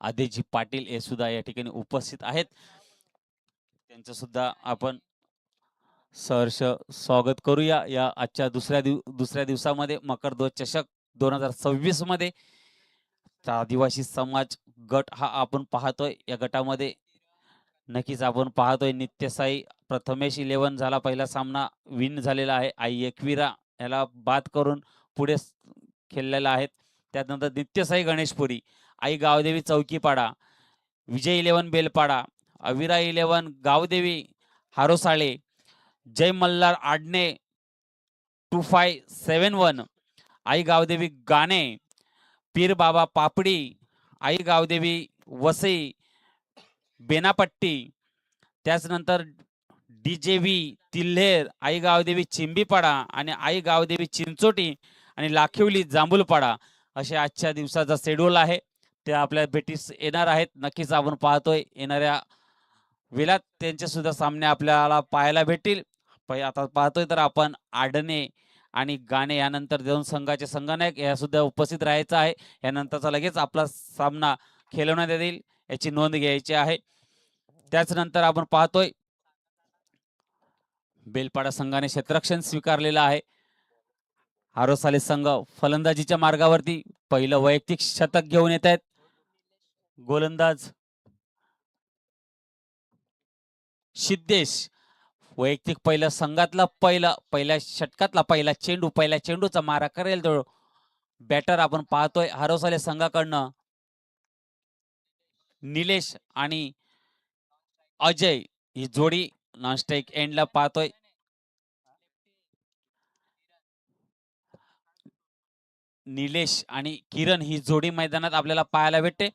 आदिजी पाटील हे सुद्धा या ठिकाणी उपस्थित आहेत. त्यांचं सुद्धा आपण सहर्ष स्वागत करूया या आजच्या दुसऱ्या दिवसामध्ये मकरध्वज चषक 2026 मध्ये. आदिवासी समाज गट हा आपण पाहतोय. या गटामध्ये नक्कीच आपण पाहतोय नित्यसाई प्रथमेश 11 झाला, पहिला सामना विन झालेला आहे. आई एकविरा याला बाद करून पुढे खेळलेला आहे. त्यानंतर नित्यसाई गणेशपुरी, आई गावदेवी चौकीपाडा, विजय 11 बेलपाडा, अविरा 11 गावदेवी हारोसाळे, जय मल्हार आडणे 2571, आई गावदेवी गाणे, पीर बाबा पापडी, आई गावदेवी वसई बेनापट्टी, त्याचनंतर डीजेवी तिल्हेर, आई गावदेवी चिंबीपाडा आणि आई गावदेवी चिंचोटी आणि लाखिवली जांभूलपाडा असे आजच्या दिवसाचा शेड्यूल आहे. ते आपल्या भेटीस येणार आहेत. नक्कीच आपण पाहतोय येणाऱ्या वेळात त्यांचे सुद्धा सामने आपल्याला पाहायला भेटतील. आता पाहतोय तर आपण आडणे आणि गाणे यानंतर दोन संघाचे संघनायक या सुद्धा उपस्थित राहायचं आहे. यानंतरचा लगेच आपला सामना खेळवण्यात येईल याची नोंद घ्यायची आहे. त्याच नंतर आपण पाहतोय बेलपाडा संघाने क्षेत्ररक्षण स्वीकारलेलं आहे. हारोसाले संघ फलंदाजीच्या मार्गावरती पहिलं वैयक्तिक शतक घेऊन येत आहेत. गोलंदाज सिद्धेश वैयक्तिक पहिलं संघातला पहिल्या षटकातला पहिला चेंडू, पहिल्या चेंडूचा मारा करेल तो बॅटर आपण पाहतोय हारोसाले संघाकडनं निलेश आणि अजय ही जोडी नॉन स्ट्राइक एंडला पाहतोय. निलेश आणि किरण ही जोडी मैदानात आपल्याला पाहायला भेटते.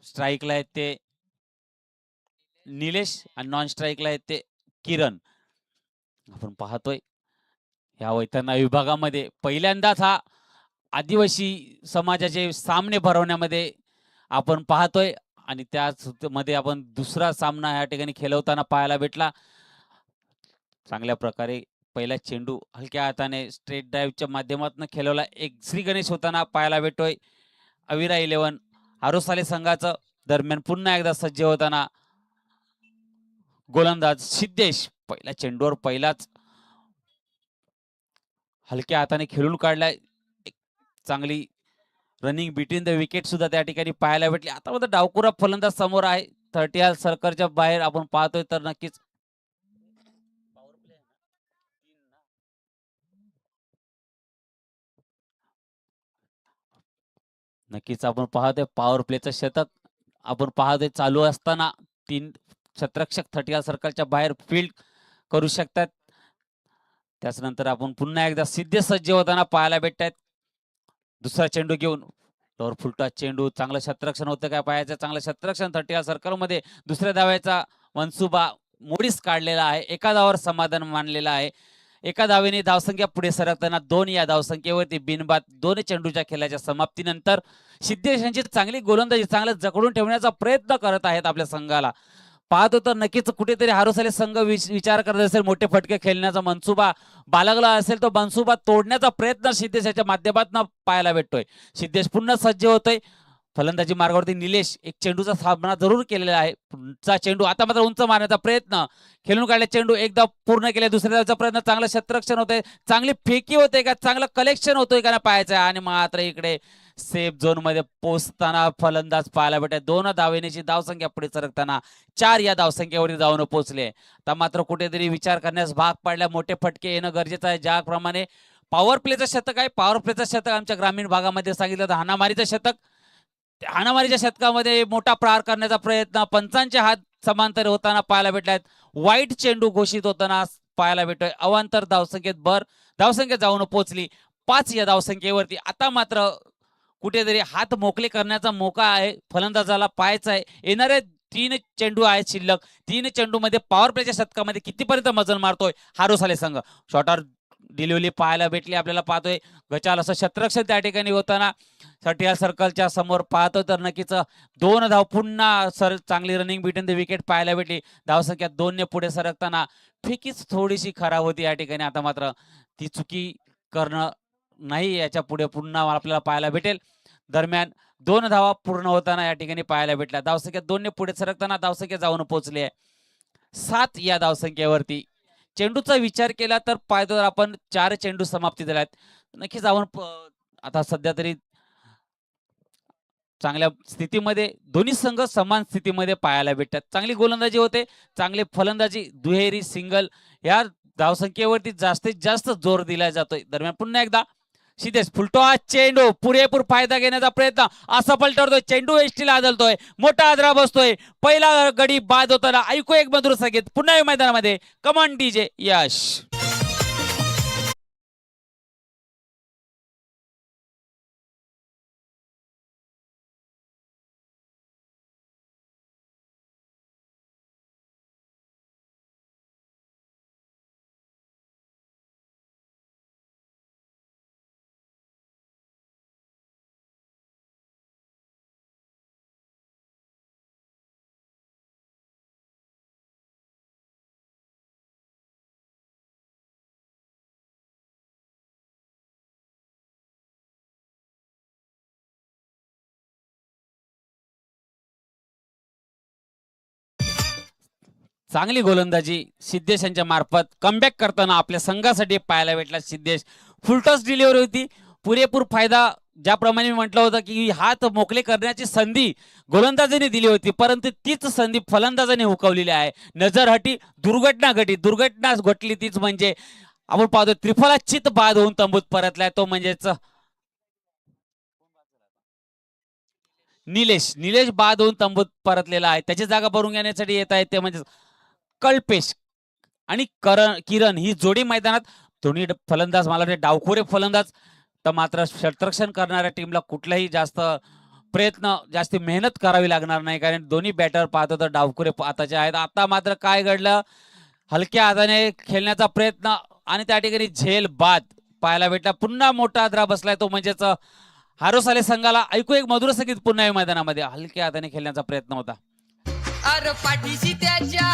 स्ट्राईकला आहेत ते निलेश आणि नॉन स्ट्राईकला आहेत ते किरण. आपण पाहतोय या वैतरणा विभागामध्ये पहिल्यांदाच हा आदिवासी समाजाचे सामने भरवण्यामध्ये आपण पाहतोय आणि त्याच मध्ये आपण दुसरा सामना या ठिकाणी खेळवताना पाहायला भेटला. चांगल्या प्रकारे पहिला चेंडू हलक्या हाताने स्ट्रेट ड्राईव्हच्या माध्यमातून खेळवला. एक श्री गणेश होताना पाहायला भेटतोय. अविरा 11 हारोसाले संघाचं दरम्यान पुन्हा एकदा सज्ज होताना गोलंदाज सिद्धेश पहिल्या चेंडूवर पहिलाच हलक्या हाताने खेळून काढलाय. चांगली रनिंग बिटवीन द विकेट सुद्धा त्या ठिकाणी पाहायला भेटली. आता मात्र डावकुरा फलंदाज समोर आहे. 30 सर्कलच्या बाहेर आपण पाहतोय तर नक्कीच आपण पाहतोय पॉवर प्लेचं शतक आपण पाहतोय चालू असताना 3 क्षेत्ररक्षक 30 सर्कलच्या बाहेर फील्ड करू शकतात. त्यानंतर आपण पुन्हा एकदा सिद्धे सज्ज होताना पाहायला भेटतात. दुसरा चेंडू घेऊन डोर फुलटा चेंडू, चांगलं क्षेत्ररक्षण होतं काय पाहायचं. चांगलं क्षेत्ररक्षण 30 सर्कलमध्ये दुसऱ्या धाव्याचा मनसुबा मोडीस काढलेला आहे. एका धावावर समाधान मानलेलं आहे. एका धावेने धावसंख्या पुढे सरकताना 2 या धावसंख्येवरती बिनबाद 2 चेंडूच्या खेळाच्या समाप्तीनंतर सिद्धेश यांची चांगली गोलंदाजी चांगलं जकडून ठेवण्याचा प्रयत्न करत आहेत आपल्या संघाला. पाहतो तर नक्कीच कुठेतरी हारोसाले संघ विचार करत असेल, मोठे फटके खेळण्याचा मनसुबा बाळगला असेल, तो मनसुबा तोडण्याचा प्रयत्न सिद्धेशच्या माध्यमातून पाहायला भेटतोय. सिद्धेश पुन्हा सज्ज होतोय. फलंदाजी मार्गावरती निलेश एक चेंडूचा सामना जरूर केलेला आहे. पुढचा चेंडू आता मात्र उंच मारण्याचा प्रयत्न, खेळून काढले चेंडू एकदा पूर्ण केले. दुसऱ्या धावचा प्रयत्न, चांगलं क्षेत्ररक्षण होतंय, चांगली फेकी होते का, चांगलं कलेक्शन होतोय का पाहायचं. आणि मात्र इकडे सेफ झोन मध्ये पोहोचताना फलंदाज पाहायला भेटत. 2 धावेनेची धावसंख्या पुढे सरकताना 4 या धावसंख्येवरती जाऊन पोहोचले. आता मात्र कुठेतरी विचार करण्यास भाग पडल्या. मोठे फटके येणं गरजेचं आहे. ज्याप्रमाणे पॉवर प्लेचं शतक आहे, पॉवर प्लेचं शतक आमच्या ग्रामीण भागामध्ये सांगितलं तर हाणामारीचं शतक. हाणामारीच्या शतकामध्ये मोठा प्रहार करण्याचा प्रयत्न, पंचांचे हात समांतर होताना पाहायला भेटलाय. वाईट चेंडू घोषित होताना पाहायला भेटतोय. अवांतर धावसंख्येत धावसंख्या जाऊन पोहोचली 5 या धावसंख्येवरती. आता मात्र कुठेतरी हात मोकळे करण्याचा मोका आहे फलंदाजाला पाहायचा आहे. येणारे 3 चेंडू आहेत शिल्लक. 3 चेंडू मध्ये पॉवर प्लेच्या शतकामध्ये कितीपर्यंत मजल मारतोय हारोसाले संघ. शॉर्टर डिलिव्हरी पाहायला भेटली आपल्याला. पाहतोय गचाल असं क्षेत्ररक्षण त्या ठिकाणी होताना 30 सर्कलच्या समोर पाहतोय तर नक्कीच 2 धाव पुन्हा चांगली रनिंग बिटवीन द विकेट पाहायला भेटली. धावसंख्या 2 ने पुढे सरकताना फेकीच थोडीशी खराब होती या ठिकाणी. आता मात्र ती चुकी करणं नाही, याच्या पुढे पुन्हा आपल्याला पाहायला भेटेल. दरम्यान 2 धावा पूर्ण होताना या ठिकाणी पाहायला भेटल्या. धावसंख्या 2ने पुढे सरकताना धावसंख्या जाऊन पोहोचली आहे 7 या धावसंख्येवरती. चेंडूचा विचार केला तर पाहतो आपण 4 चेंडू समाप्ती झाल्यात. नक्कीच आपण आता सध्या तरी चांगल्या स्थितीमध्ये दोन्ही संघ समान स्थितीमध्ये पाहायला भेटतात. चांगली गोलंदाजी होते, चांगली फलंदाजी, दुहेरी, सिंगल या धावसंख्येवरती जास्तीत जास्त जोर दिला जातोय. दरम्यान पुन्हा एकदा सिद्धेश फुलटॉस चेंडू पुरेपूर फायदा घेण्याचा प्रयत्न असा पलटवतोय. चेंडू एसटीला आदळतोय, मोठा आदरा बसतोय. पहिला गडी बाद होताना ऐकू एक मधुर संगीत पुन्हा मैदानामध्ये. कमान डीजे यश. चांगली गोलंदाजी सिद्धेश यांच्या मार्फत कमबॅक करताना आपल्या संघासाठी पाहायला भेटला. सिद्धेश फुलटॉस डिलिव्हरी होती, पुरेपूर फायदा ज्याप्रमाणे मी म्हटलं होतं की हात मोकळे करण्याची संधी गोलंदाजाने दिली होती, परंतु तीच संधी फलंदाजाने हुकवलेली आहे. नजर हटी, दुर्घटना घटी, दुर्घटना घटली तीच म्हणजे आपण पाहतो त्रिफला चित बाद होऊन तंबूत परतलाय तो म्हणजेच निलेश बाद होऊन तंबूत परतलेला आहे. त्याची जागा भरून घेण्यासाठी येत आहे ते म्हणजे कल्पेश आणि किरण ही जोडी मैदानात. दोन्ही फलंदाज मला वाटते डावखोरे फलंदाज, तर मात्र क्षेत्ररक्षण करणाऱ्या टीमला कुठलाही जास्त प्रयत्न जास्त मेहनत करावी लागणार नाही, कारण दोन्ही बॅटर पाहतो तर डावखोरे आताचे आहेत. आता मात्र काय घडलं, हलक्या हाताने खेळण्याचा प्रयत्न आणि त्या ठिकाणी झेल बाद पाहायला भेटला. पुन्हा मोठा आदरा बसलाय तो म्हणजेच हारोसाले संघाला. ऐकू एक मधुर संगीत पुन्हा मैदानामध्ये. हलक्या हाताने खेळण्याचा प्रयत्न होता. अरे पाठीशी त्याच्या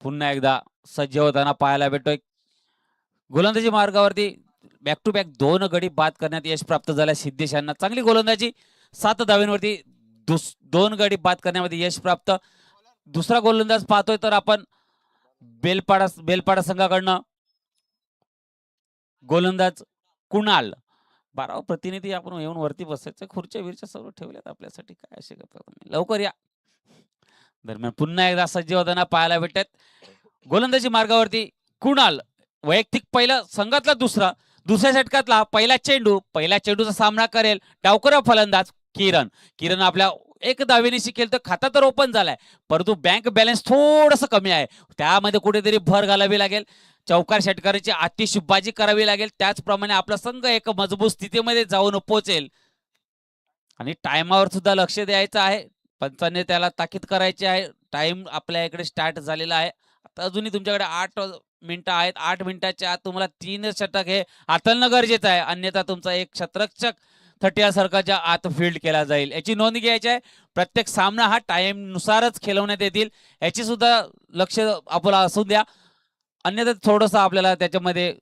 पुन्हा एकदा सज्ज होताना पाहायला भेटतोय. गोलंदाजी मार्गावरती बॅक टू बॅक 2 गडी बाद करण्यात यश प्राप्त झालं सिद्धेश यांना. चांगली गोलंदाजी, 7 धावांवरती 2 गडी बाद करण्यामध्ये यश प्राप्त. दुसरा गोलंदाज पाहतोय तर आपण बेलपाडा संघाकडनं गोलंदाज कुणाल. 12 प्रतिनिधी आपण येऊन वरती बसायचं, खुर्च्या विरच्या सर्व ठेवल्यात आपल्यासाठी, काय असे लवकर या. दरम्यान पुन्हा एकदा सज्ज होताना पाहायला भेटत. गोलंदाजी मार्गावरती कुणाल वैयक्तिक पहिला संघातला दुसऱ्या षटकातला पहिला चेंडूचा सामना करेल डावखोरा फलंदाज किरण आपल्या एक धावेनिशी केलं तर खाता तर ओपन झालाय, परंतु बँक बॅलन्स थोडस कमी आहे. त्यामध्ये कुठेतरी भर घालावी लागेल, चौकार षटकाराची अतिशबाजी करावी लागेल. त्याचप्रमाणे आपला संघ एक मजबूत स्थितीमध्ये जाऊन पोहोचेल. आणि टाइमावर सुद्धा लक्ष द्यायचं आहे. पंचांनी त्याला ताकीद करायची आहे. टाइम आपल्या इकडे स्टार्ट झालेला आहे. आता अजूनही तुमच्याकडे 8 मिनिटं आहेत. 8 मिनिटाच्या आत तुम्हाला 3 षटक हे हाताळणं गरजेचं आहे, अन्यथा तुमचा एक क्षेत्ररक्षक 30 सर्कलच्या आत फील्ड केला जाईल. याची नोंद घ्यायची आहे. प्रत्येक सामना हा टाइम नुसारच खेळवण्यात येतील, याची सुद्धा लक्ष आपल्याला असू द्या, अन्यथा थोडंसं आपल्याला त्याच्यामध्ये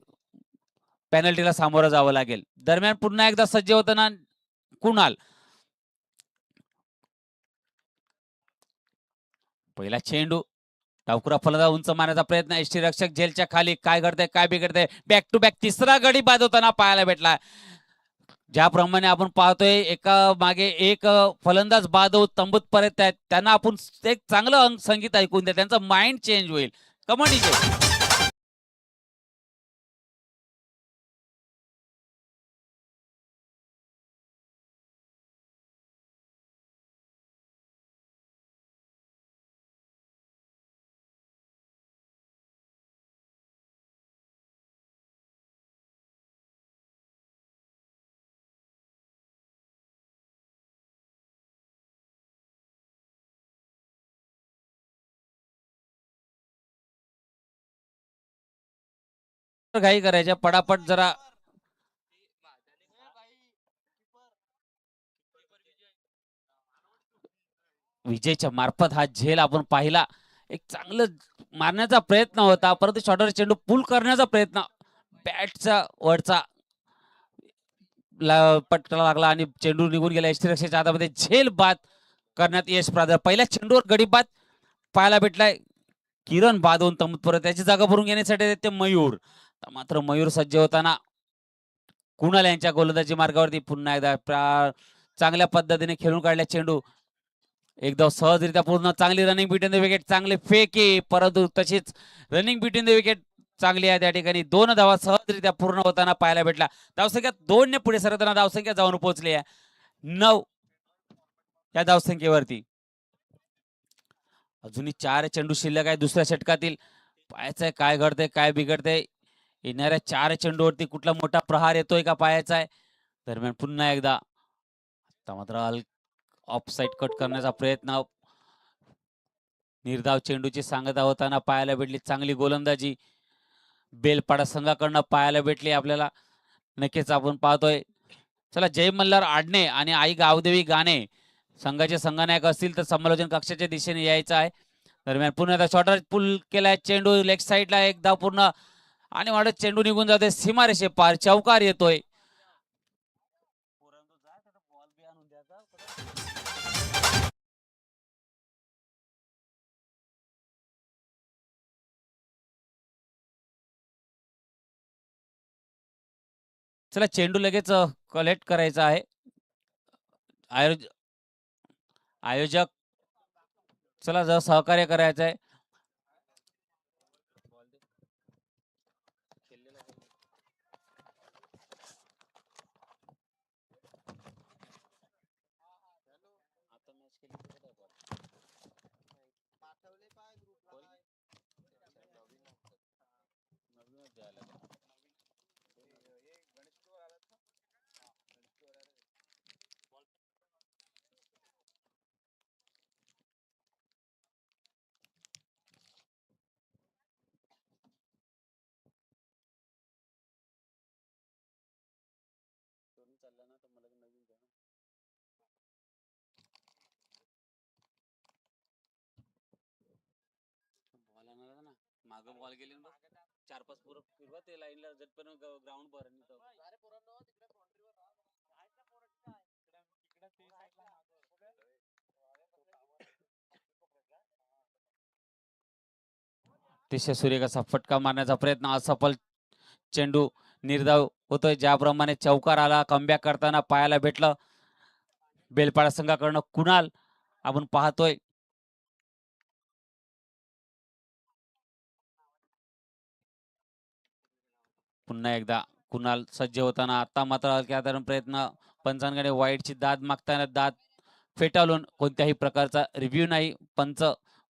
पेनल्टीला सामोरं जावं लागेल. दरम्यान पुन्हा एकदा सज्ज होताना कुणाल. पहिला चेंडू डावखुरा फलंदाज उंच मारण्याचा प्रयत्न, एसटी रक्षक झेलच्या खाली. काय घडतंय, काय बिघडतंय, बॅक टू बॅक तिसरा गडी बाद होताना पाहायला भेटला. ज्याप्रमाणे आपण पाहतोय एका मागे एक फलंदाज बाद होत तंबूत परत आहेत, त्यांना आपण एक चांगलं संगीत ऐकून द्या, त्यांचा माइंड चेंज होईल. Command DJ. घाई करायच्या पटापट जरा. विजयच्या मार्फत हा झेल आपण पाहिला. एक चांगलं मारण्याचा प्रयत्न होता, परंतु शॉर्टर चेंडू पुल करण्याचा प्रयत्न बॅटचा वरचा पटका लागला आणि चेंडू निघून गेला. यष्टीरक्षेच्या हातामध्ये झेल बाद करण्यात यश प्राप्त. पहिल्या चेंडूवर गडी बाद पाहायला भेटलाय. किरण बाद होऊन तंबूत त्याची जागा भरून घेण्यासाठी येते मयूर. मात्र मयूर सज्ज होताना कुणाल यांच्या गोलंदाजी मार्गावरती पुन्हा एकदा चांगल्या पद्धतीने खेळून काढल्या चेंडू. एकदम सहजरित्या पूर्ण चांगली रनिंग बिटवीन द विकेट, चांगले फेके, परंतु तशीच रनिंग बिटवीन द विकेट चांगली आहे. त्या ठिकाणी 2 धावा सहजरित्या पूर्ण होताना पाहायला भेटला. धावसंख्या 2 ने पुढे सरकताना धावसंख्या जाऊन पोहोचली आहे 9 या धावसंख्येवरती. अजूनही 4 चेंडू शिल्लक आहे दुसऱ्या षटकातील. पाहायचंय काय घडतंय काय बिघडतंय. येणाऱ्या 4 चेंडूवरती कुठला मोठा प्रहार येतोय का पाहायचा आहे. दरम्यान पुन्हा एकदा आता मात्र ऑफ साईड कट करण्याचा प्रयत्न. निर्धाव चेंडूची सांगता होताना पाहायला भेटली. चांगली गोलंदाजी बेलपाडा संघाकडनं पाहायला भेटली आपल्याला. नक्कीच आपण पाहतोय. चला, जय मल्हार आडणे आणि आई गावदेवी गाणे संघाचे संघनायक असतील तर समालोचन कक्षाच्या दिशेने यायचं आहे. दरम्यान पुन्हा एकदा शॉर्टर पुल केलाय चेंडू लेग साईडला, एक धाव पूर्ण आणि वाढत चेंडू निघून जाते सीमारेषे पार. चौकार येतोय. चला, चेंडू लगेच कलेक्ट करायचा आहे. आयोजक चला जर सहकार्य करायचं आहे. मागं बॉल गेली ना, 4-5 पूरक फिरवा ते लाईनला जटपण ग्राउंड भर. अतिशय सूर्यकाचा फटका मारण्याचा प्रयत्न असफल. चेंडू निर्धाव होतोय. ज्याप्रमाणे चौकार आला कमबॅक करताना पाहायला भेटलं बेलपाडा संघाकडनं कुणाल आपण पाहतोय. पुन्हा एकदा कुणाल सज्ज होताना आता मात्र साधारण प्रयत्न. पंचांकडे वाईटची दाद मागताना दाद फेटाळून कोणत्याही प्रकारचा रिव्ह्यू नाही. पंच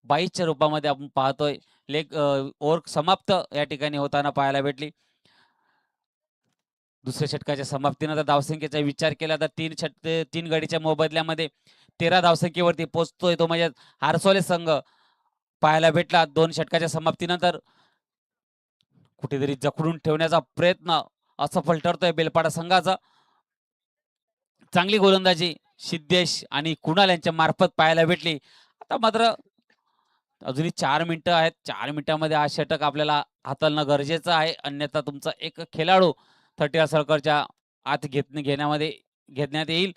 बाईच्या रूपामध्ये आपण पाहतोय. लेग ओव्हर समाप्त या ठिकाणी होताना पाहायला भेटली. दुसऱ्या षटकाच्या समाप्तीनंतर धावसंख्येचा विचार केला तर 3 गडीच्या मोबदल्यामध्ये 13 धावसंख्येवरती पोहोचतोय तो म्हणजे हारसोले संघ पाहायला भेटला. 2 षटकाच्या समाप्तीनंतर कुठेतरी जखडून ठेवण्याचा प्रयत्न असफल ठरतोय बेलपाडा संघाचा. चांगली गोलंदाजी सिद्धेश आणि कुणाल यांच्या मार्फत पाहायला भेटली. आता मात्र अजूनही 4 मिनिटं आहेत. 4 मिनिटांमध्ये हा षटक आपल्याला हाताळणं गरजेचं आहे. अन्यथा तुमचा एक खेळाडू 30 सर्कलच्या आत घेण्यात येईल.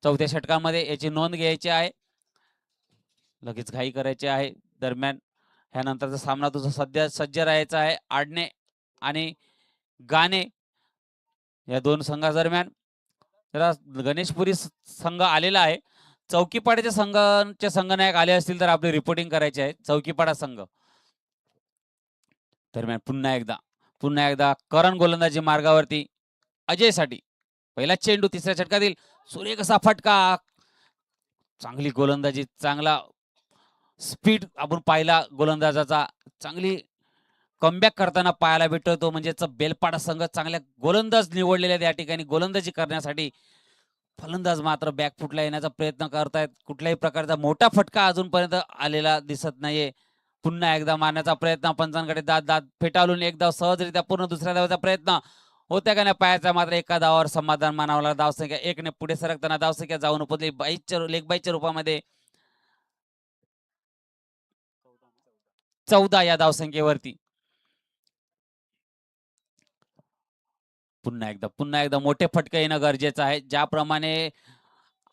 चौथ्या षटकामध्ये याची नोंद घ्यायची आहे. लगेच घाई करायची आहे. दरम्यान ह्यानंतरचा सामना तुझा सध्या सज्ज राहायचा आहे. आडणे आणि गाणे या 2 संघादरम्यान. जरा गणेशपुरी संघ आलेला आहे. चौकीपाड्याच्या संघाचे संघनायक आले असतील तर आपली रिपोर्टिंग करायची आहे. चौकीपाडा संघ. दरम्यान पुन्हा एकदा करण गोलंदाजी मार्गावरती अजयसाठी. पहिला चेंडू तिसऱ्या षटकातील सुरेख असा फटका. चांगली गोलंदाजी, चांगला स्पीड आपण पाहिला गोलंदाजाचा. चांगली कमबॅक करताना पाहायला भेटतो तो म्हणजेच बेलपाडा संघ. चांगल्या गोलंदाज निवडलेले आहेत या ठिकाणी गोलंदाजी करण्यासाठी. फलंदाज मात्र बॅकफुटला येण्याचा प्रयत्न करतायत. कुठल्याही प्रकारचा मोठा फटका अजूनपर्यंत आलेला दिसत नाहीये. पुन्हा एकदा मारण्याचा प्रयत्न, पंचांकडे दात फेटाळून एक धाव सहजरित्या पूर्ण दुसऱ्या धावाचा प्रयत्न होत्या का नाही पायाचा. मात्र एका धावावर समाधान मानावं लागलं. धावसंख्या 1 ने पुढे सरकताना धावसंख्या जाऊन पोहोचली लेग बाईच्या रूपामध्ये 14 या धावसंख्येवरती. पुन्हा एकदा मोठे फटके येणं गरजेचं आहे. ज्याप्रमाणे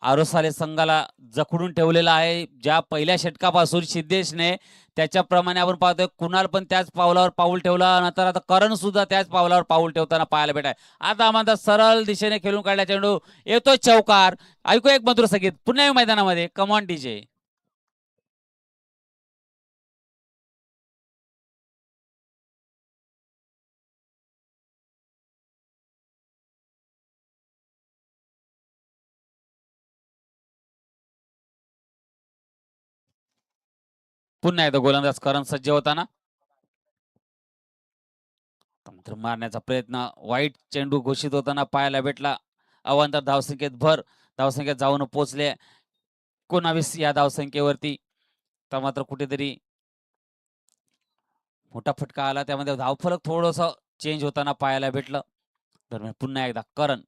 आरोसाले संघाला जखडून ठेवलेलं आहे ज्या पहिल्या षटकापासून सिद्धेशने, त्याच्याप्रमाणे आपण पाहतोय कुणाल पण त्याच पावलावर पाऊल ठेवला. नंतर आता करण सुद्धा त्याच पावलावर पाऊल ठेवताना पाहायला भेटाय. आता आम्हाला सरळ दिशेने खेळून काढला चेंडू येतोय चौकार. ऐकू एक मधुर संगीत पुन्हा मैदानामध्ये. Come on DJ. पुन्हा एकदा गोलंदाज करण सज्ज होताना तर मारण्याचा प्रयत्न. वाईट चेंडू घोषित होताना पाहायला भेटला. अवांतर धावसंख्येत भर. धावसंख्येत जाऊन पोहोचले 19 या धावसंख्येवरती. तर मात्र कुठेतरी मोठा फटका आला. त्यामध्ये धावफलक थोडस चेंज होताना पाहायला भेटलं. दरम्यान पुन्हा एकदा करण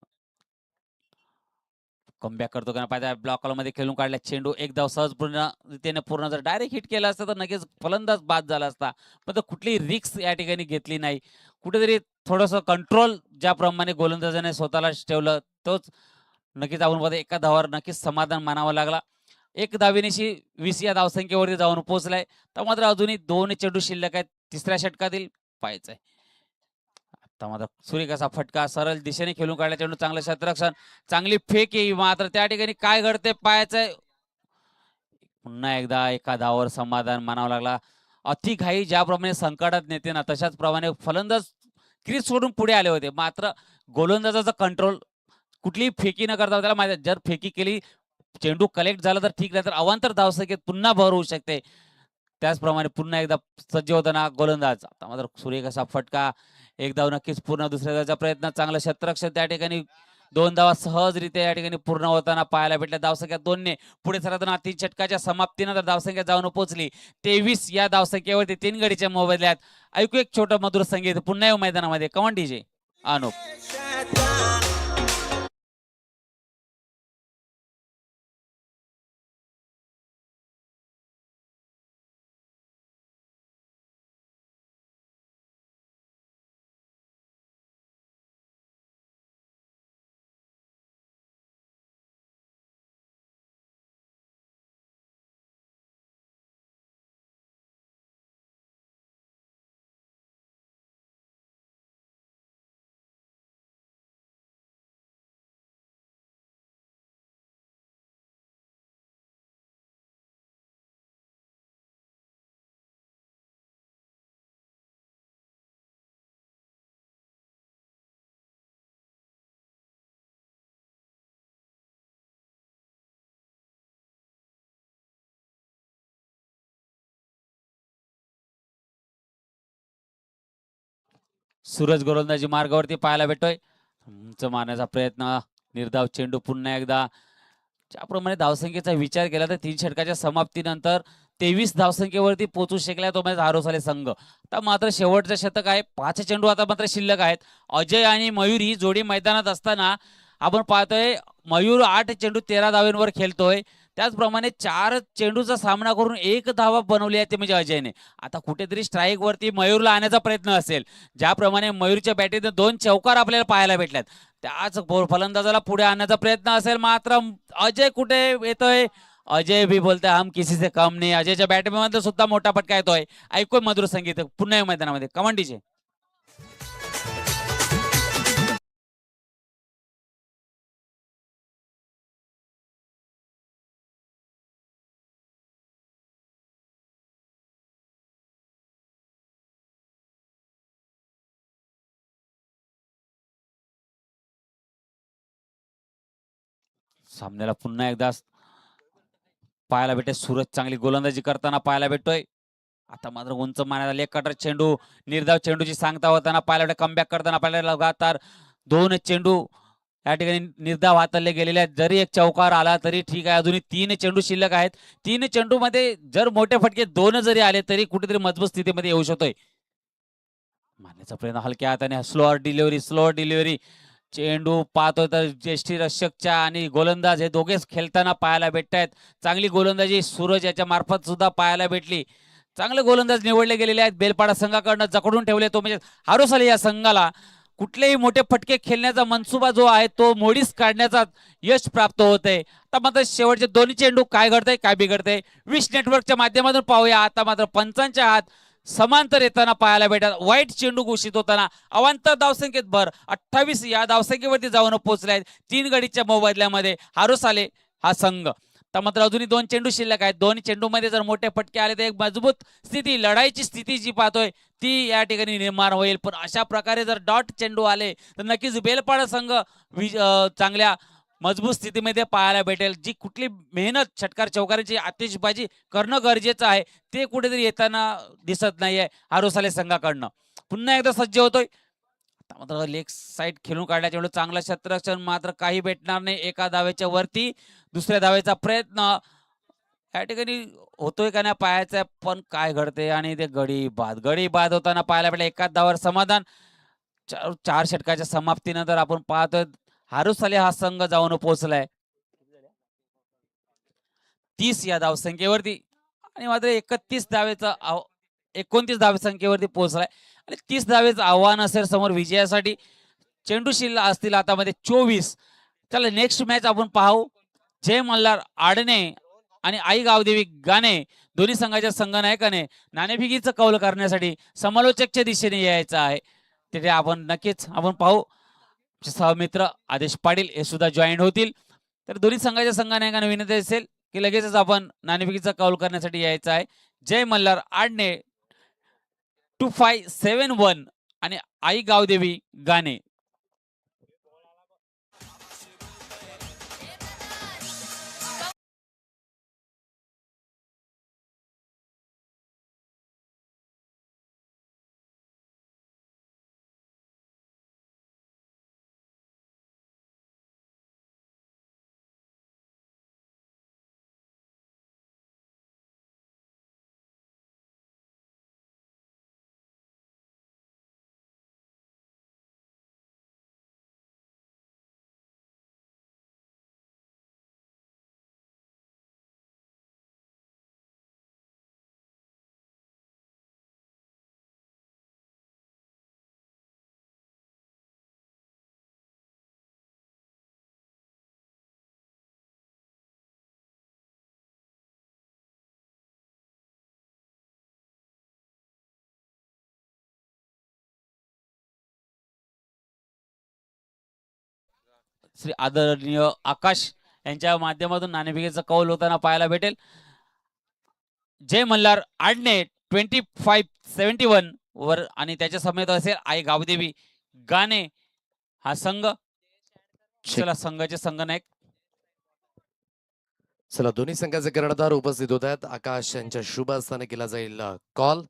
कमबॅक करतो का पाहिजे. ब्लॉक मध्ये खेळून काढला चेंडू. एक धाव सहज पूर्ण जर डायरेक्ट हिट केला असता तर नक्कीच फलंदाज बाद झाला असता. पण कुठलीही रिक्स या ठिकाणी घेतली नाही. कुठेतरी थोडस कंट्रोल ज्याप्रमाणे गोलंदाजाने स्वतःला ठेवलं तोच नक्कीच आपण एका धावावर नक्कीच समाधान मानावं लागला. एक धावेनेशी 20 या धावसंख्येवरती जाऊन पोहोचलाय. तर मात्र अजूनही 2 चेंडू शिल्लक आहेत तिसऱ्या षटकातील. पाहायचंय आता मात्र सुरेख असा फटका. सरळ दिशेने खेळून काढला चेंडू. चांगलं क्षेत्ररक्षण, चांगली फेक येई. मात्र त्या ठिकाणी काय घडते पाहायचंय. पुन्हा एकदा एका धावावर समाधान मानावं लागला. अति घाई ज्याप्रमाणे संकटात नेते ना तशाच प्रमाणे फलंदाज क्रीज सोडून पुढे आले होते. मात्र गोलंदाजाचा कंट्रोल कुठलीही फेकी न करता त्याला माहिती जर फेकी केली चेंडू कलेक्ट झाला तर ठीक नाही तर अवांतर धावसंख्येत पुन्हा भर होऊ शकते. त्याचप्रमाणे पुन्हा एकदा सज्ज होताना गोलंदाज. आता मात्र सुरेख असा फटका. एक धाव नक्कीच पूर्ण. दुसऱ्या धावाचा प्रयत्न. चांगलं क्षेत्ररक्षण त्या ठिकाणी. 2 धावा सहजरित्या या ठिकाणी पूर्ण होताना पाहायला भेटल्या. धावसंख्या 2 ने पुढे सरकताना 3 षटकाच्या समाप्तीनंतर धावसंख्या जाऊन पोहोचली 23 या धावसंख्येवरती. 3 गडीच्या मोबदल्यात. ऐकू एक छोटं मधुर संगीत पुन्हा मैदानामध्ये. Come on DJ Anup. सूरज गोलंदाजी मार्गावरती पाहायला भेटतोय. उंच मारण्याचा प्रयत्न. निर्धाव चेंडू. पुन्हा एकदा ज्याप्रमाणे धावसंख्येचा विचार केला तर 3 षटकाच्या समाप्तीनंतर 23 धावसंख्येवरती पोहोचू शकला तो म्हणजे आरोसाले संघ. आता मात्र शेवटचं शतक आहे. 5 चेंडू आता मात्र शिल्लक आहेत. अजय आणि मयूर ही जोडी मैदानात असताना आपण पाहतोय मयूर 8 चेंडू 13 धावेंवर खेळतोय. त्याचप्रमाणे 4 चेंडूचा सामना करून 1 धावा बनवली आहे ते म्हणजे अजयने. आता कुठेतरी स्ट्राईक वरती मयूरला आणण्याचा प्रयत्न असेल. ज्याप्रमाणे मयूरच्या बॅटीत 2 चौकार आपल्याला पाहायला भेटल्यात त्याच फलंदाजाला पुढे आणण्याचा प्रयत्न असेल. मात्र अजय कुठे येतोय. अजय भी बोलतोय हम किसी से कम नाही. अजयच्या बॅटमध्ये सुद्धा मोठा फटका येतोय. ऐकूय मधुर संगीत पुन्हा मैदानामध्ये. Come on DJ. सामन्याला पुन्हा एकदा पाहायला भेटते. सूरज चांगली गोलंदाजी करताना पाहायला भेटतोय. आता मात्र उंच मारण्यात आली. एक कटर चेंडू, निर्धाव चेंडूची सांगता होताना पाहायला भेटते. कमबॅक करताना पाहायला लगातार 2 चेंडू या ठिकाणी निर्धाव हाताळले गेलेले आहेत. जरी एक चौकार आला तरी ठीक आहे. अजूनही 3 चेंडू शिल्लक आहेत. 3 चेंडूमध्ये जर मोठे फटके 2 जरी आले तरी कुठेतरी मजबूत स्थितीमध्ये येऊ शकतोय. मारण्याचा प्रयत्न हलक्या हाताने, स्लोअर डिलिव्हरी. चेंडू पाहतोय तर यष्टीरक्षकच्या आणि गोलंदाज हे दोघेच खेळताना पाहायला भेटतायत. चांगली गोलंदाजी सूरज याच्या मार्फत सुद्धा पाहायला भेटली. चांगले गोलंदाज निवडले गेलेले आहेत. बेलपाडा संघाकडनं जखडून ठेवले तो म्हणजे हारोसाले या संघाला कुठलेही मोठे फटके खेळण्याचा मनसुबा जो आहे तो मोडीस काढण्याचा यश प्राप्त होतंय. आता मात्र शेवटचे दोन्ही चेंडू काय घडतंय काय बिघडतंय विश नेटवर्कच्या माध्यमातून पाहूया. आता मात्र पंचांच्या हात समांतर येताना पाहायला भेटतात. वाईट चेंडू घोषित होताना अवांतर धावसंख्येत भर 28 या धावसंख्येवरती जाऊन पोहोचले आहेत. 3 गडीच्या मोबदल्यामध्ये हारोसाले हा संघ. तर मात्र अजूनही 2 चेंडू शिल्लक आहेत. 2 चेंडूमध्ये जर मोठे फटके आले तर एक मजबूत स्थिती, लढाईची स्थिती जी पाहतोय ती या ठिकाणी निर्माण होईल. पण अशा प्रकारे जर डॉट चेंडू आले तर नक्कीच बेलपाडा संघ चांगल्या मजबूत स्थितीमध्ये पाहायला भेटेल. जी कुठली मेहनत षटकार चौकाराची आतिषबाजी करणं गरजेचं आहे ते कुठेतरी येताना दिसत नाहीये हारोसाले संघाकडनं. पुन्हा एकदा सज्ज होतोय. आता मात्र लेग साईड खेळून काढल्याच्या वेळेस चांगला क्षेत्ररक्षण मात्र काही भेटणार नाही. एका धावेच्या वरती दुसऱ्या धावेचा प्रयत्न या ठिकाणी होतोय का नाही पाहायचा, पण काय घडते आणि ते गडी बाद होताना पाहायला भेटलं. एकाच धावावर समाधान. 4 षटकाच्या समाप्तीनंतर आपण पाहतोय हारुसाले हा संघ जाऊन पोहोचलाय 30 या धावसंख्येवरती आणि मात्र 29 धावसंख्येवरती पोहोचलाय आणि 30 धावेचं आव्हान असेल समोर विजयासाठी. चेंडू शिल्लक असतील आता मध्ये 24. चला नेक्स्ट मॅच आपण पाहू. जय मल्हार आडणे आणि आई गावदेवी गाणे दोन्ही संघाच्या संघनायकाने नाणेफेकीचं कौल करण्यासाठी समालोचकच्या दिशेने यायचं आहे. तिथे आपण नक्कीच पाहू. सहमित्र आदेश पाटील हे सुद्धा जॉईन होतील. तर दोन्ही संघाच्या संघनायकांना विनंती असेल की लगेचच आपण नाणेफेकीचा कौल करण्यासाठी यायचं आहे. जय मल्हार आडणे 2571 आणि आई गावदेवी गाणे. श्री आदरणीय आकाश यांच्या माध्यमातून नाणेफेकीचा कौल होताना पाहायला भेटेल. जय मल्हार आडणे 2571 वर आणि त्याच्या समेत असेल आई गावदेवी गाणे हा संघ. चला संघाचे संघनायक. चला दोन्ही संघाचे कर्णधार उपस्थित होत आहेत. आकाश यांच्या शुभ हस्ताने केला जाईल कॉल.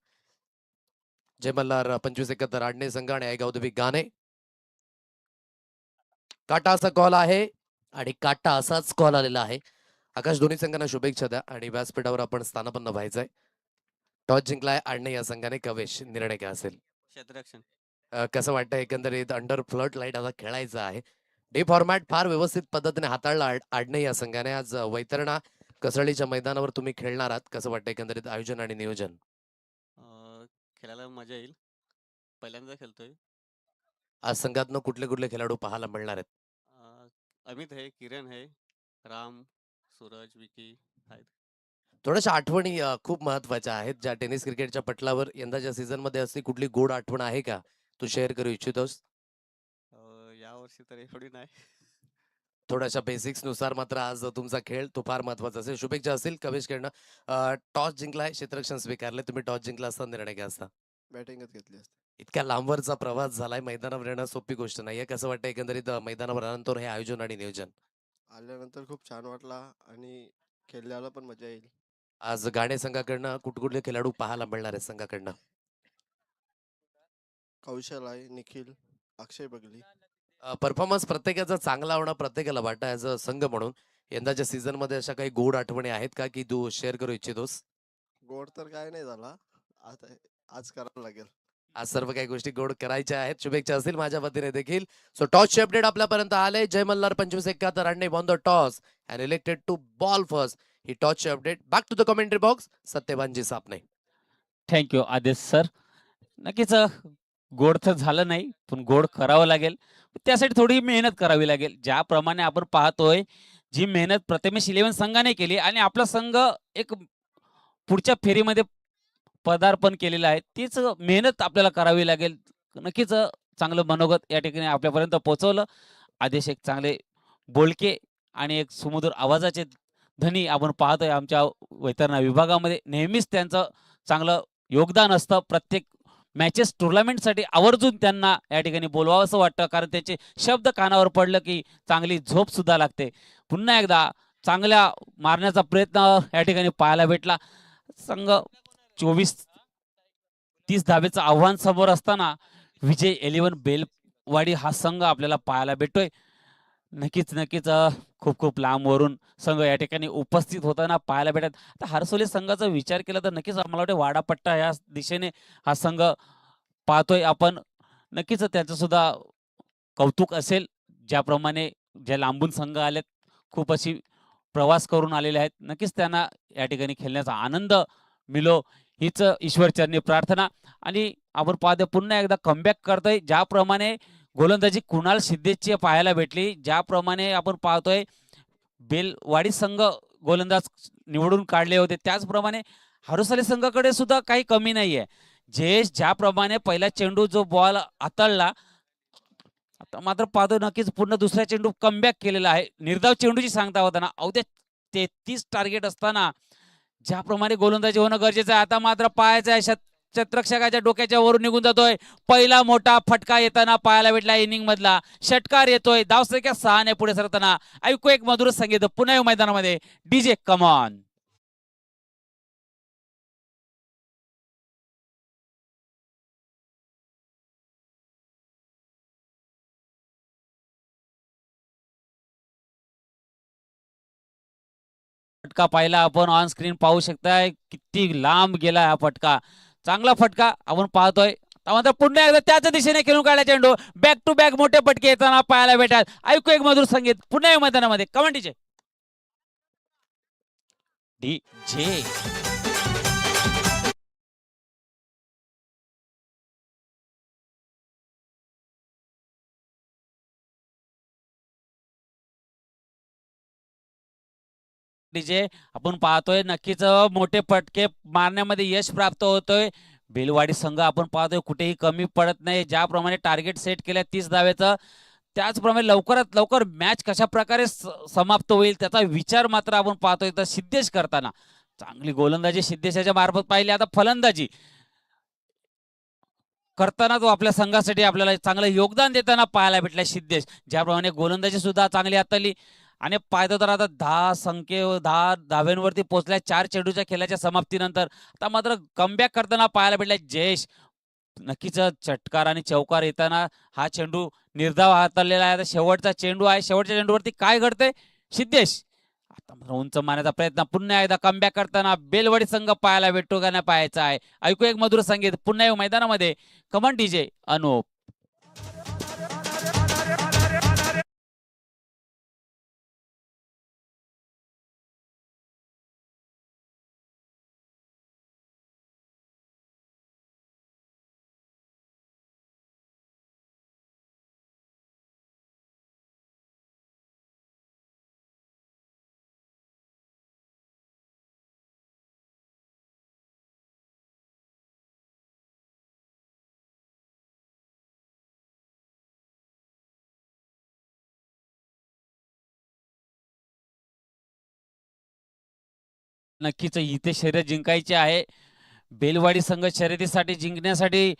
जय मल्हार 2571 आडणे संघ आणि आई गावदेवी गाणे. काटा असा कॉल आहे आणि काटा असाच कॉल आलेला आहे. आकाश दोन्ही संघांना शुभेच्छा द्या आणि व्यासपीठावर आपण स्थानापन्न व्हायचंय. टॉस जिंकलाय आडणे या संघाने. कवेश निर्णय काय असेल? क्षेत्ररक्षण. कसं वाटतं एकंदरीत अंडर फ्लड लाईट आता खेळायचं आहे. डे फॉर्मॅट फार व्यवस्थित पद्धतीने हाताळला आडणे या संघाने. आज वैतरणा कसळीच्या मैदानावर तुम्ही खेळणार आहात. कसं वाटतं एकंदरीत आयोजन आणि नियोजन? खेळायला मजा येईल. पहिल्यांदा खेळतोय. आज संघातनं कुठले कुठले खेळाडू पाहायला मिळणार आहेत? अमित आहे, किरण आहे, राम, सूरज, विकी आहेत. थोड्याशा आठवणी खूप महत्वाच्या आहेत ज्या टेनिस क्रिकेटच्या पटलावर यंदाच्या सीझन मध्ये असते. कुठली गोड आठवण आहे का तू शेअर करू इच्छितोस? यावर्षी तर एवढी नाही. थोड्याशा बेसिक्स नुसार मात्र आज तुमचा खेळ तो फार महत्वाचा असेल. शुभेच्छा असेल कवेशकडनं. टॉस जिंकलाय, क्षेत्ररक्षण स्वीकारले. तुम्ही टॉस जिंकला असता निर्णय काय असता? बॅटिंगच घेतली असते. इतक्या लांबवरचा प्रवास झालाय, मैदानावर येणं सोपी गोष्ट नाहीये. कसं वाटतं एकंदरीत मैदानावर आल्यानंतर हे आयोजन आणि नियोजन? आल्यानंतर खूप छान वाटला आणि खेळल्याला पण मजा येईल. आज गाणे संघाकडनं कुठले खेळाडू पाहायला मिळणार आहेत संघाकडनं? कौशल आहे, निखिल, अक्षय बगली. परफॉर्मन्स प्रत्येकाचा चांगला होणं प्रत्येकाला वाटतं ॲज अ संघ म्हणून. यंदाच्या सीझन मध्ये अशा काही गोड आठवणी आहेत का की तू शेअर करू इच्छितोस? गोड तर काय नाही झाला. आता आज करावं लागेल. आज सर्व काही गोष्टी गोड करायच्या आहेत. शुभेच्छा असतील माझ्या वतीने देखील. सो टॉसचे अपडेट आपल्यापर्यंत आले. जय मल्हार 2571 रनने on the toss and elected to bowl first. ही टॉसचे update. Back to the commentary box. Satyavanji Sapne. Thank you Adesh sir. नक्कीच गोड तर झालं नाही, पण गोड करावं लागेल. त्यासाठी थोडी मेहनत करावी लागेल. ज्याप्रमाणे आपण पाहतोय, जी मेहनत प्रथमेश 11 संघाने केली आणि आपला संघ एक पुढच्या फेरीमध्ये पदार्पण केलेलं आहे. तीच मेहनत आपल्याला करावी लागेल. नक्कीच चांगलं मनोगत या ठिकाणी आपल्यापर्यंत पोहोचवलं. आदेश एक चांगले बोलके आणि एक सुमधुर आवाजाचे धनी आपण पाहतोय आमच्या वैतरणा विभागामध्ये. नेहमीच त्यांचं चांगलं योगदान असतं. प्रत्येक मॅचेस टुर्नामेंटसाठी आवर्जून त्यांना या ठिकाणी बोलवावंसं वाटतं, कारण त्यांचे शब्द कानावर पडलं की चांगली झोप सुद्धा लागते. पुन्हा एकदा चांगल्या मारण्याचा प्रयत्न या ठिकाणी पाहायला भेटला. संघ 24-30 धावेचं आव्हान समोर असताना विजय 11 बेलवाडी हा संघ आपल्याला पाहायला भेटतोय. नक्कीच खूप खूप लांबवरून संघ या ठिकाणी उपस्थित होताना पाहायला भेटत. आता हरसोली संघाचा विचार केला तर नक्कीच आम्हाला वाटते वाडापट्टा या दिशेने हा संघ पाहतोय आपण. नक्कीच त्याचं सुद्धा कौतुक असेल. ज्याप्रमाणे ज्या लांबून संघ आलेत, खूप अशी प्रवास करून आलेले आहेत. नक्कीच त्यांना या ठिकाणी खेळण्याचा आनंद मिलो हीच ईश्वरचरणी प्रार्थना. आणि आपण पाहतोय पुन्हा एकदा कमबॅक करतोय. ज्याप्रमाणे गोलंदाजी कुणाल सिद्धेची पाहायला भेटली, ज्याप्रमाणे आपण पाहतोय बेलवाडी संघ गोलंदाज निवडून काढले होते, त्याचप्रमाणे हरुसले संघाकडे सुद्धा काही कमी नाहीये. जयेश ज्याप्रमाणे पहिला चेंडू जो बॉल हाताळला, आता मात्र पाहतो नक्कीच पूर्ण दुसऱ्या चेंडू कमबॅक केलेला आहे. निर्धाव चेंडूची सांगता होताना अवघ्या 33 टार्गेट असताना ज्याप्रमाणे गोलंदाजी होणं गरजेचं आहे. आता मात्र पाहायचं आहे क्षेत्ररक्षकाच्या डोक्याच्या वरून निघून जातोय. पहिला मोठा फटका येताना पाहायला भेटला इनिंग मधला. षटकार येतोय धावसंख्या 6 ने पुढे सरताना. ऐकू एक मधुर संगीत पुन्हा मैदानामध्ये. DJ come on. फटका पाहिला आपण ऑन स्क्रीन पाहू शकताय, किती लांब गेला हा फटका. चांगला फटका आपण पाहतोय. मात्र पुन्हा एकदा त्याच दिशेने खेळून काढला चेंडू. बॅक टू बॅक मोठे फटके येताना पाहायला भेटतात. ऐकू एक मधुर संगीत पुन्हा मैदानामध्ये. कमेंट डीजे डीजे डीजे आपण पाहतोय नक्कीच मोठे फटके मारण्यामध्ये यश प्राप्त होतोय. बेलवाडी संघ आपण पाहतोय कुठेही कमी पडत नाही. ज्याप्रमाणे टार्गेट सेट केलं 30 धावेचं, त्याचप्रमाणे लवकरात लवकर मॅच कशा प्रकारे समाप्त होईल त्याचा विचार मात्र आपण पाहतोय. तर सिद्धेश करताना चांगली गोलंदाजी सिद्धेशाच्या मार्फत पाहिली. आता फलंदाजी करताना तो आपल्या संघासाठी आपल्याला चांगलं योगदान देताना पाहायला भेटला सिद्धेश. ज्याप्रमाणे गोलंदाजी सुद्धा चांगली हाताळली आणि पाहतो तर आता 10 धाव्यांवरती पोहोचल्या 4 चेंडूच्या खेळाच्या समाप्तीनंतर. आता मात्र कमबॅक करताना पाहायला भेटला जयेश. नक्कीच चटकार आणि चौकार येताना हा चेंडू निर्धाव हाताळलेला आहे. शेवटचा चेंडू आहे. शेवटच्या चेंडूवरती काय घडतंय सिद्धेश. आता मात्र उंच मारण्याचा प्रयत्न पुन्हा एकदा कमबॅक करताना बेलवाडी संघ पाहायला भेटतो का नाही पाहायचा आहे. ऐकू एक मधुर संगीत पुन्हा मैदानामध्ये. कमन डीजे अनुप. नक्कीच इथे शर्यत जिंकायची आहे. बेलवाडी संघ शर्यतीसाठी जिंकण्यासाठी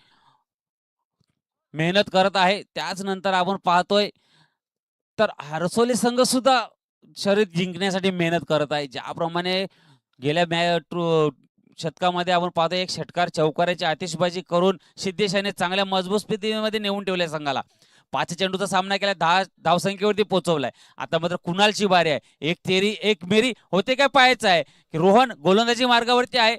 मेहनत करत आहे. त्याच नंतर आपण पाहतोय तर हरसोली संघ सुद्धा शर्यत जिंकण्यासाठी मेहनत करत आहे. ज्याप्रमाणे गेल्या शतकामध्ये आपण पाहतो एक षटकार चौकाराची आतिषबाजी करून सिद्धेश याने चांगल्या मजबूत स्थितीमध्ये नेऊन ठेवलंय संघाला. 5 चेंडूचा सामना केला, 10 धावसंख्येवरती पोहोचवलाय. आता मात्र कुणालची बारी आहे. एक तेरी एक मेरी होते काय पाहायचं आहे की रोहन गोलंदाजी मार्गावरती आहे.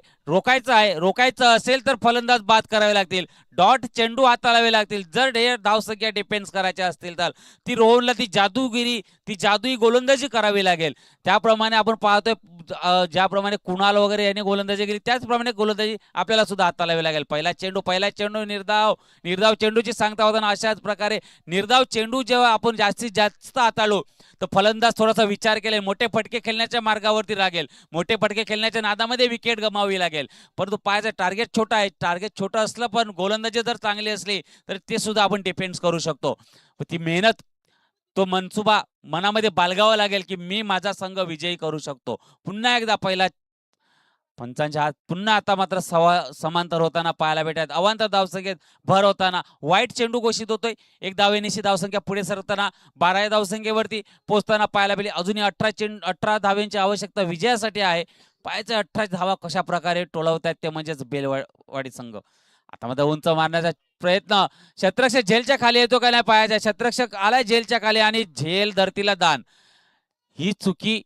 रोखायचं असेल तर फलंदाज बाद करावे लागतील. डॉट चेंडू हाताळावे लागतील. जर धावसंख्या डिफेन्स करायच्या असतील तर ती रोहनला ती जादुई गोलंदाजी करावी लागेल. त्याप्रमाणे आपण पाहतोय ज्याप्रमाणे कुणाल वगैरे यांनी गोलंदाजी केली त्याचप्रमाणे गोलंदाजी आपल्याला सुद्धा हाताळावी लागेल. पहिला चेंडू निर्धाव चेंडूची सांगता होताना अशाच प्रकारे निर्धाव चेंडू जेव्हा आपण जास्तीत जास्त हाताळू तर फलंदाज थोडासा विचार केला, मोठे फटके खेळण्याच्या मार्गावरती लागेल. मोठे फटके खेळण्याच्या नादामध्ये विकेट गमावी लागेल. परंतु पायाचं टार्गेट छोटा आहे. टार्गेट छोटं असलं पण गोलंदाजी जर चांगली असली तर ते सुद्धा आपण डिफेन्स करू शकतो. ती मेहनत तो मनसुबा मनामध्ये बाळगावा लागेल की मी माझा संघ विजयी करू शकतो. पुन्हा एकदा पहिला पंचांच्या हात पुन्हा आता मात्र समांतर होताना पाहायला भेटत. अवांतर धावसंख्येत भर होताना वाईट चेंडू घोषित होतोय. एक धावेनिशी धावसंख्या पुढे सरकताना 12 धावसंख्येवरती पोहोचताना पाहायला भेटली. अजूनही 18 धाव्यांची आवश्यकता विजयासाठी आहे. पायाचे 18 धावा कशा प्रकारे टोलवतायत ते म्हणजेच बेलवाडी संघ. आता मात्र उंच मारण्याचा प्रयत्न, शतरक्षक झेलच्या खाली येतो का नाही पायाच्या. शतरक्षक आलाय झेलच्या खाली आणि झेल धरतीला दान. ही चुकी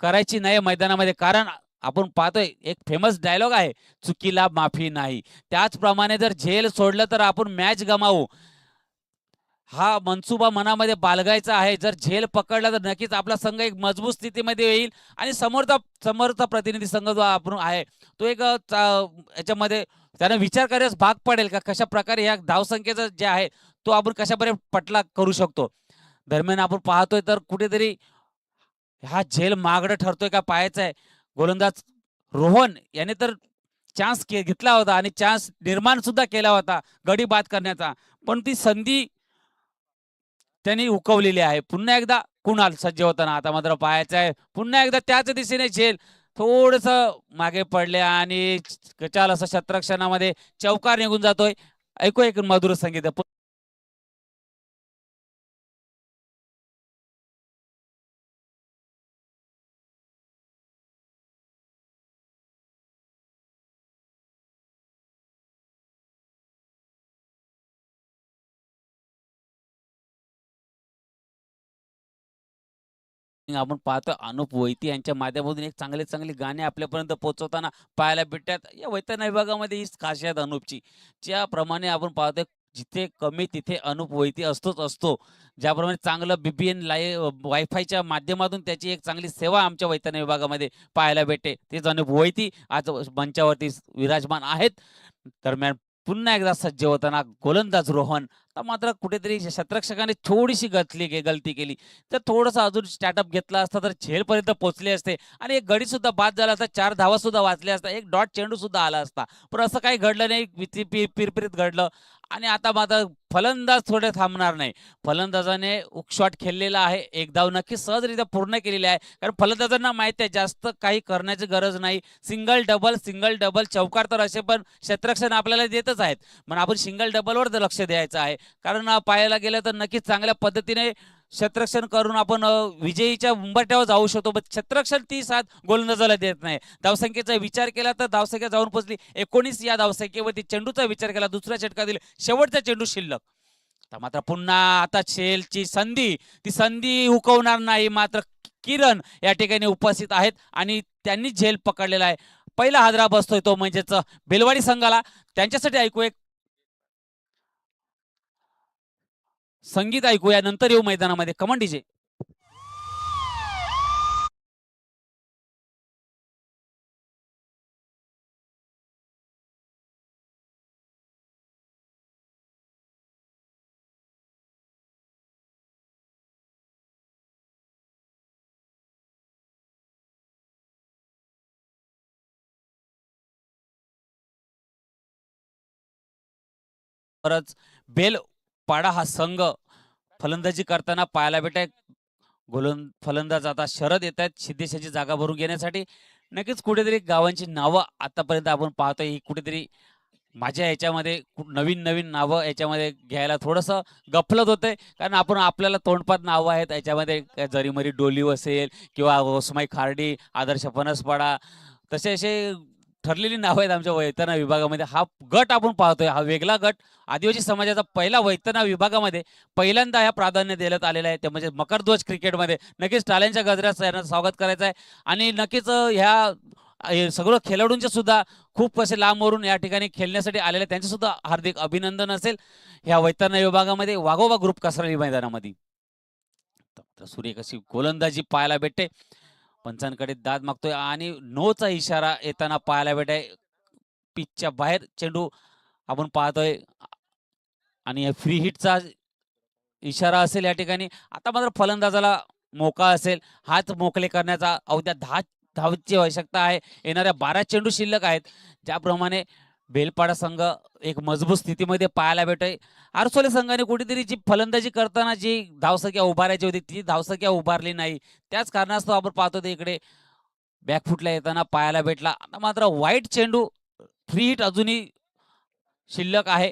करायची नाही मैदानामध्ये, कारण आपण पाहतोय एक फेमस डायलॉग आहे, चुकीला माफी नाही. त्याचप्रमाणे जर झेल सोडलं तर आपण मॅच गमावू. हा मनसुबा मनामध्ये बाळगायचा आहे. जर झेल पकडला तर नक्कीच आपला संघ एक मजबूत स्थितीमध्ये येईल आणि समोरचा प्रतिनिधी संघ जो आपण आहे तो एक याच्यामध्ये त्याने विचार करण्यास भाग पडेल का कशा प्रकारे ह्या धावसंख्येचा जे आहे तो आपण कशाप्रकारे पटला करू शकतो. दरम्यान आपण पाहतोय तर कुठेतरी हा झेल मागडं ठरतोय का पाहायचा आहे. गोलंदाज रोहन याने तर चान्स घेतला होता आणि चान्स निर्माण सुद्धा केला होता गडी बाद करण्याचा, पण ती संधी त्यांनी हुकवलेली आहे. पुन्हा एकदा कुणाल सज्ज होताना आता मात्र पाहायचं आहे. पुन्हा एकदा त्याच दिशेने झेल थोडस मागे पडले आणि कचाल असं शतरक्षणामध्ये चौकार निघून जातोय. ऐकू एक मधुर संगीत. आपण पाहतो अनुप वैती यांच्या माध्यमातून एक चांगले गाणे आपल्यापर्यंत पोहोचवताना पाहायला भेटतात. या वैतरणा विभागामध्ये हीच खासियत अनुपची. ज्याप्रमाणे आपण पाहतोय जिथे कमी तिथे अनुप वैती असतो. ज्याप्रमाणे चांगलं BBN लाईव्ह वायफायच्या माध्यमातून त्याची एक चांगली सेवा आमच्या वैतरणा विभागामध्ये पाहायला भेटते. तेच अनुप वैती आज मंचावरती विराजमान आहेत. दरम्यान पुन्हा एकदा सज्ज होताना गोलंदाज रोहन. तर मात्र कुठेतरी शतरक्षकाने थोडीशी गलती केली तर थोडंसं अजून स्टार्टअप घेतला असता तर झेलपर्यंत पोहोचले असते आणि एक गडी सुद्धा बाद झाला असता. 4 धावा सुद्धा वाचल्या असता. एक डॉट चेंडू सुद्धा आला असता. पण असं काही घडलं नाही. पिरपिरीत घडलं आणि आता मात्र फलंदाज थोडे थांबणार नाही. फलंदाजाने शॉट खेळलेला आहे. एक धाव नक्की सहजरित्या पूर्ण केलेली आहे, कारण फलंदाजांना माहिती आहे जास्त काही करण्याची गरज नाही. सिंगल डबल चौकार तर असे पण क्षेत्ररक्षण आपल्याला देतच आहेत, पण आपण सिंगल डबलवर लक्ष द्यायचं आहे. कारण पाहायला गेलं तर नक्कीच चांगल्या पद्धतीने क्षेत्ररक्षण करून आपण विजयीच्या उंबरठ्यावर जाऊ शकतो. पण क्षेत्ररक्षण ती साथ गोलंदाजाला देत नाही. धावसंख्येचा विचार केला तर धावसंख्या जाऊन पोहोचली 19. या धावसंख्येवरती चेंडूचा विचार केला, दुसऱ्या षटकातील शेवटचा चेंडू शिल्लक. मात्र पुन्हा आता झेलची ती संधी हुकवणार नाही. मात्र किरण या ठिकाणी उपस्थित आहेत आणि त्यांनी झेल पकडलेला आहे. पहिला हादरा बसतोय तो म्हणजेच बेलवाडी संघाला. त्यांच्यासाठी ऐकू एक संगीत ऐकूया, नंतर येऊ मैदानामध्ये. कमन डीजे. बेलपाडा हा संघ फलंदाजी करताना पाहायला भेटत. फलंदाज आता शरद येत आहेत सिद्धेशाची जागा भरून घेण्यासाठी. नक्कीच कुठेतरी गावांची नावं आतापर्यंत आपण पाहतोय ही कुठेतरी माझ्या याच्यामध्ये नवीन नवीन नावं याच्यामध्ये घ्यायला थोडंसं गफलत होते, कारण आपल्याला तोंडपाठ नावं आहेत याच्यामध्ये, जरीमरी डोलीव असेल किंवा ओसमाई खार्डी, आदर्श फणसपाडा, तसे असे ठरलेली नावं आहेत आमच्या वैतरणा विभागामध्ये. हा गट आपण पाहतोय, हा वेगळा गट आदिवासी समाजाचा पहिला वैतरणा विभागामध्ये पहिल्यांदा ह्या प्राधान्य देण्यात आलेलं आहे, ते म्हणजे मकरध्वज क्रिकेटमध्ये. नक्कीच टाळ्यांच्या गजरात यांना स्वागत करायचं आहे आणि नक्कीच ह्या सगळं खेळाडूंचे सुद्धा खूप असे लांबवरून या ठिकाणी खेळण्यासाठी आलेले, त्यांचे सुद्धा हार्दिक अभिनंदन असेल ह्या वैतरणा विभागामध्ये वाघोबा ग्रुप कसरली मैदानामध्ये. सुरेख अशी गोलंदाजी पाहायला भेटते, पंचांकडे दाद मागतोय आणि नोचा इशारा येताना पाहायला भेटाय. पिचच्या बाहेर चेंडू आपण पाहतोय आणि फ्री हिटचा इशारा असेल या ठिकाणी. आता मात्र फलंदाजाला मोका असेल, हाच मोकळे करण्याचा. अवघ्या 10 धावांची आवश्यकता आहे, येणाऱ्या 12 चेंडू शिल्लक आहेत. ज्याप्रमाणे बेलपाडा संघ एक मजबूत स्थितीमध्ये पाहायला भेटतोय. आरसोले संघाने कुठेतरी जी फलंदाजी करताना जी धावसंख्या उभारायची होती ती धावसंख्या उभारली नाही, त्याच कारणास्तव आपण पाहतो ते इकडे बॅकफुटला येताना पाहायला भेटला. आता मात्र वाईट चेंडू, फ्री हिट अजूनही शिल्लक आहे.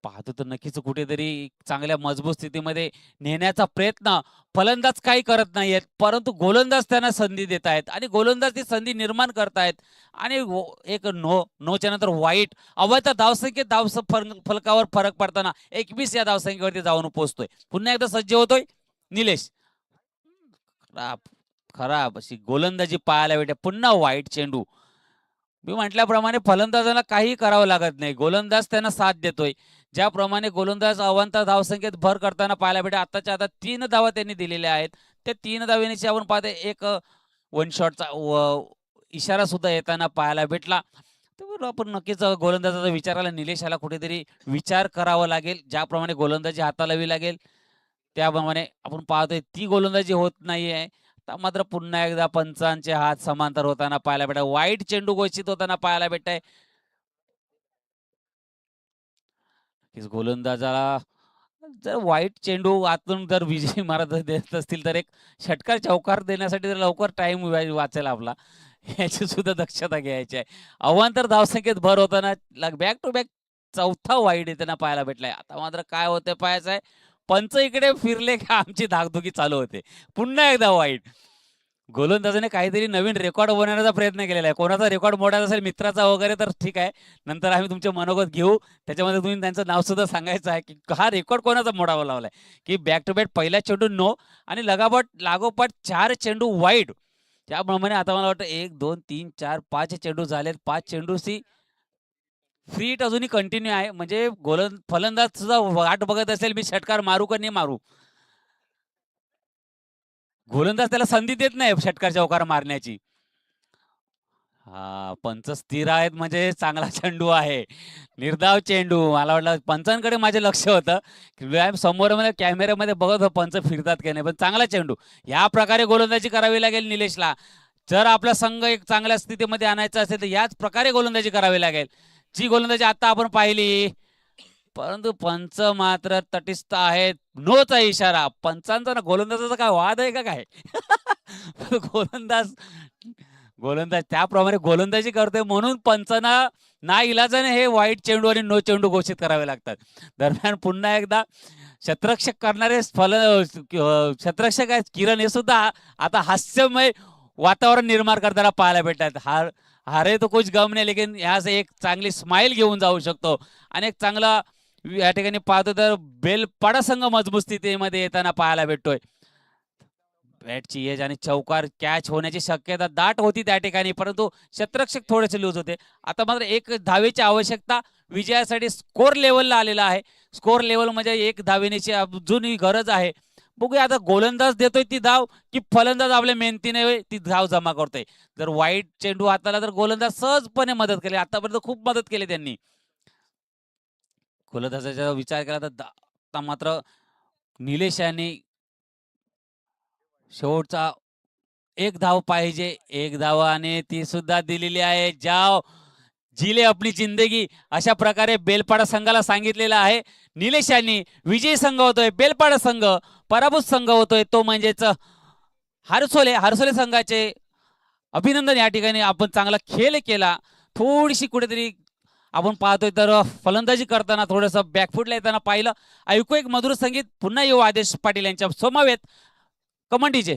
पाहतो तर नक्कीच कुठेतरी चांगल्या मजबूत स्थितीमध्ये नेण्याचा प्रयत्न फलंदाज काही करत नाहीयेत, परंतु गोलंदाज त्यांना संधी देत आहेत आणि गोलंदाज ती संधी निर्माण करतायत आणि एक नोच्या नंतर वाईट अवैध धावसंख्येत फलकावर फरक पडताना 21 या धावसंख्येवरती जाऊन पोहोचतोय. पुन्हा एकदा सज्ज होतोय निलेश. खराब खराब अशी गोलंदाजी पाहायला भेटते. पुन्हा वाईट चेंडू. मी म्हटल्याप्रमाणे फलंदाजांना काही करावं लागत नाही, गोलंदाज त्यांना साथ देतोय. ज्याप्रमाणे गोलंदाज अवांतर धावसंख्येत भर करताना पाहायला भेटे. आताच्या आता 3 धावा त्यांनी दिलेल्या आहेत. त्या 3 धावेची आपण पाहतो एक वन शॉटचा इशारा सुद्धा येताना पाहायला भेटला. तर आपण नक्कीच गोलंदाजाचा विचाराला निलेशाला कुठेतरी विचार करावा लागेल. ज्याप्रमाणे गोलंदाजी हाताळावी लागेल त्याप्रमाणे आपण पाहतोय ती गोलंदाजी होत नाहीये. मात्र पुन्हा एकदा पंचांचे हात समांतर होताना पाहायला भेटत. वाईट चेंडू घोषित होताना पाहायला भेटत आहे. गोलंदाजाला जर वाईट चेंडू आतून जर विजय महाराज देत असतील तर एक षटकार चौकार देण्यासाठी जर लवकर टाइम वाचेल आपला, याची सुद्धा दक्षता घ्यायची आहे. अवांतर धावसंख्येत भर होताना बॅक टू बॅक चौथा वाईट येताना पाहायला भेटलाय. आता मात्र काय होते पाहायचं आहे. पंच इकडे फिरले की आमची धाकधुकी चालू होते. पुन्हा एकदा वाईट. गोलंदाजाने काहीतरी नवीन रेकॉर्ड बनवण्याचा प्रयत्न केलेला आहे. कोणाचा रेकॉर्ड मोडायचा असेल मित्राचा वगैरे तर ठीक आहे, नंतर आम्ही तुमचे मनोगत घेऊ. त्याच्यामध्ये तुम्ही त्यांचं नाव सुद्धा सांगायचं आहे की हा रेकॉर्ड कोणाचा मोडावा लावलाय, की बॅक टू बॅक पहिला चेंडू नो आणि लागोपाठ 4 चेंडू वाईट. त्याप्रमाणे आता मला वाटतं 1 2 3 4 5 चेंडू झालेत. 5 चेंडूची फ्री हिट अजूनही कंटिन्यू आहे. म्हणजे फलंदाज सुद्धा वाट बघत असेल मी षटकार मारू का नाही मारू. गोलंदाज त्याला संधी देत नाही षटकार चौकार मारण्याची. हा पंच स्थिर आहेत म्हणजे चांगला चेंडू आहे, निर्धाव चेंडू. मला वाटलं पंचांकडे माझे लक्ष होतं, समोर कॅमेऱ्यामध्ये बघत होतो पंच फिरतात की नाही, पण चांगला चेंडू. या प्रकारे गोलंदाजी करावी लागेल निलेशला. जर आपला संघ एक चांगल्या स्थितीमध्ये आणायचा असेल तर याच प्रकारे गोलंदाजी करावी लागेल, जी गोलंदाजी आता आपण पाहिली. परंतु पंच मात्र तटस्थ आहेत. नोचा इशारा. पंचांचा ना गोलंदाजाचा काय वाद आहे का काय? गोलंदाज त्याप्रमाणे गोलंदाजी करतोय म्हणून पंचांना ना इलाजाने हे वाईट चेंडू आणि नो चेंडू घोषित करावे लागतात. दरम्यान पुन्हा एकदा शतरक्षक करणारे शतरक्षक आहेत किरण, हे सुद्धा आता हास्यमय वातावरण निर्माण करताना पाहायला भेटतात. हारे तो कुछ गम नाही, लेकिन यहाँ से एक चांगली स्माइल घेऊन जाऊ शकतो आणि एक चांगला या ठिकाणी पाहतो तर बेलपाडा संघ मजबूत स्थितीमध्ये येताना पाहायला भेटतोय. बॅटची एज आणि चौकार कॅच होण्याची शक्यता दाट होती त्या ठिकाणी, परंतु शतरक्षक थोडेसे लूज होते. आता मात्र 1 धावेची आवश्यकता विजयासाठी स्कोर लेवलला आलेला आहे. स्कोर लेवल म्हणजे 1 धावेची अजूनही गरज आहे. बघूया आता गोलंदाज देतोय ती धाव की फलंदाज आपल्या मेहनतीने ती धाव जमा करतोय. जर वाईट चेंडू हाताला तर गोलंदाज सहजपणे मदत केली. आतापर्यंत खूप मदत केली त्यांनी. गोलंदाजाचा विचार केला तर मात्र निलेश यांनी शेवटचा 1 धाव पाहिजे. 1 धाव आणि ती सुद्धा दिलेली आहे. जाव जिले आपली जिंदगी, अशा प्रकारे बेलपाडा संघाला सांगितलेलं आहे निलेश यांनी. विजयी संघ होतोय बेलपाडा संघ, पराभूत संघ होतोय तो म्हणजेच हरसोले संघाचे अभिनंदन. या ठिकाणी आपण चांगला खेळ केला. थोडीशी कुठेतरी आपण पाहतोय तर फलंदाजी करताना थोडंसं बॅकफुटला येताना पाहिलं. ऐकू एक मधुर संगीत पुन्हा येऊ आदेश पाटील यांच्या समवेत कमंडीचे.